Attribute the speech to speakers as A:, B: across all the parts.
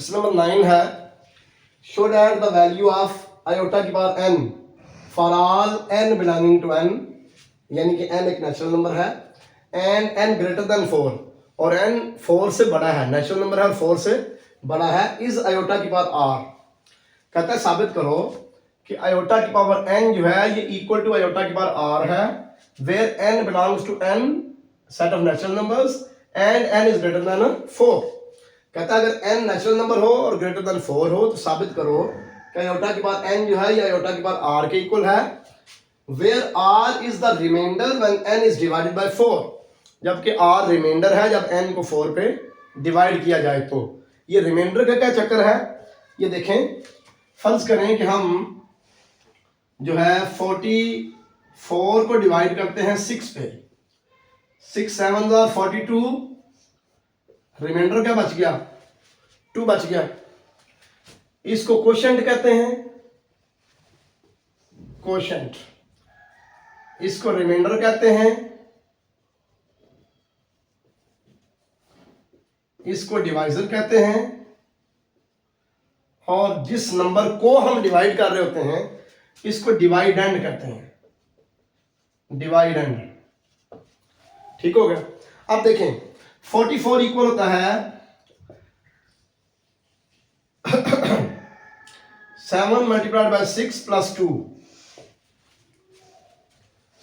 A: Question number 9 है show that the value of iota की power n for all n belonging to n, यानी कि n एक natural number है and n greater than 4 और n 4 से बड़ा है, नेचुरल नंबर है और 4 से बड़ा है, इज आयोटा की पावर r। कहता है साबित करो कि आयोटा की पावर n जो है ये इक्वल टू आयोटा की पावर r है, where n belongs to n set of natural numbers and n is greater than 4। कहता है अगर n नेचुरल नंबर हो और ग्रेटर देन 4 हो तो साबित करो कि आयोटा की पावर n जो है ये आयोटा की पावर r के इक्वल है, where r is the remainder when n is divided by 4, जबकि r रिमाइंडर है जब n को 4 पे डिवाइड किया जाए तो। ये रिमाइंडर का क्या चक्कर है, ये देखें, फर्ज करें कि हम जो है 44 को डिवाइड करते हैं 6 पे, 6 7 और 42, रिमाइंडर क्या बच गया, 2 बच गया। इसको कोशेंट कहते हैं, कोशेंट। इसको रिमाइंडर कहते हैं, इसको डिवाइजर कहते हैं, और जिस नंबर को हम डिवाइड कर रहे होते हैं इसको डिवाइडेंड कहते हैं, डिवाइडेंड। ठीक हो गया। अब देखें 44 इक्वल होता है 7 multiplied by 6 plus 2,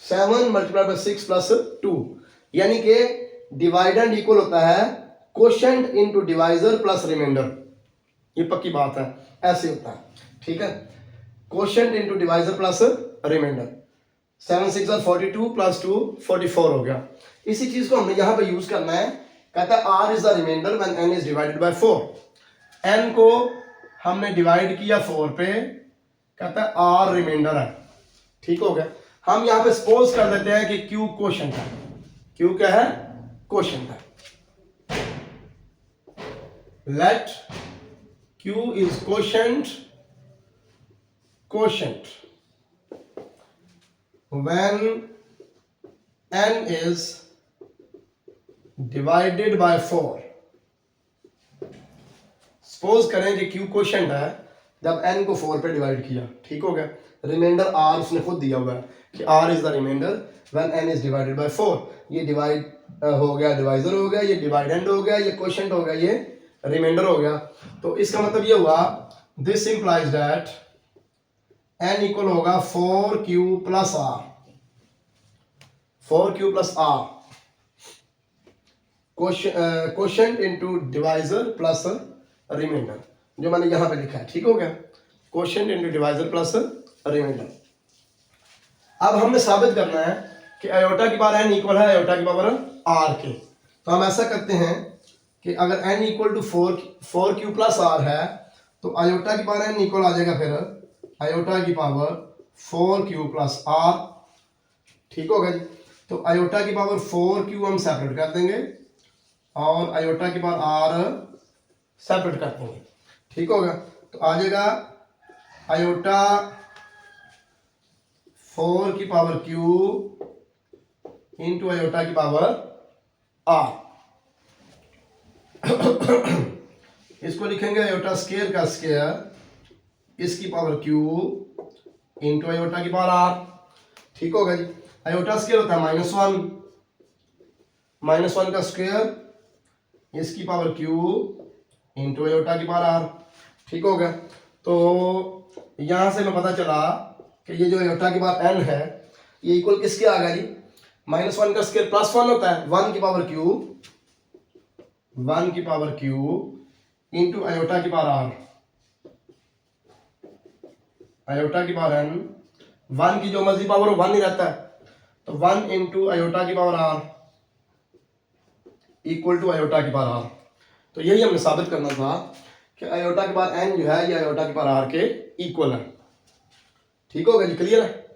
A: 7 multiplied by 6 plus 2, यानी कि डिवाइडेंड इक्वल होता है quotient into divisor plus remainder. ये पक्की बात है, ऐसे होता है। ठीक है, quotient into divisor plus remainder. 7 6 और 42 प्लस 2 44 हो गया। इसी चीज को हमने यहां पे यूज करना है। कहता है r is the remainder when n is divided by 4। n को हमने डिवाइड किया 4 पे, कहता है r रिमाइंडर है। ठीक हो गया। हम यहां पे सपोज कर लेते हैं कि q कोशेंट है। q क्या है, कोशेंट है। Let q is quotient, quotient when n is divided by 4। Suppose करें कि q कोशेंट है जब n को 4 पे डिवाइड किया। ठीक हो गया। रिमाइंडर r उसने खुद दिया हुआ है कि r is the remainder when n is divided by 4। ये डिवाइड हो गया, डिवाइजर हो गया, ये डिवाइडेंड हो गया, ये कोशेंट हो गया, ये रिमाइंडर हो गया। तो इसका मतलब ये हुआ this implies that n equal होगा 4q plus r, 4q plus r, quotient into divisor plus remainder, जो मैंने यहां पे लिखा है। ठीक हो गया, quotient into divisor plus remainder. अब हमने साबित करना है कि आयोटा की पावर n इक्वल है आयोटा की पावर r के। तो हम ऐसा करते हैं कि अगर n equal to 4q plus r है तो आयोटा की पावर n इक्वल आ जाएगा फिर आयोटा की पावर 4q प्लस r। ठीक होगा जी। तो आयोटा की पावर 4q हम सेपरेट कर देंगे और आयोटा की पावर r सेपरेट कर देंगे। ठीक होगा। तो आ जाएगा आयोटा 4 की पावर q इंटू आयोटा की पावर r। इसको लिखेंगे आयोटा स्क्वायर का स्क्वायर, इसकी पावर q इंटू आयोटा की पावर r। ठीक होगा जी। आयोटा स्क्वायर होता है -1, -1 का स्क्वायर, इसकी पावर q इंटू आयोटा की पावर r। ठीक हो गया। तो यहां से हमें पता चला कि ये जो आयोटा की पावर n है ये इक्वल किसके आ गया जी, -1 का स्क्वायर +1 होता है, 1 की पावर q, 1 की पावर q इंटू आयोटा की पावर r, आयोटा की पावर n। 1 की जो मर्जी पावर हो 1 ही रहता है, तो 1 इंटू आयोटा की power r equal to iota की पावर r। तो यही हमने साबित करना था कि आयोटा की पावर n जो है ये आयोटा की पावर r के इक्वल है। ठीक होगा जी, क्लियर है।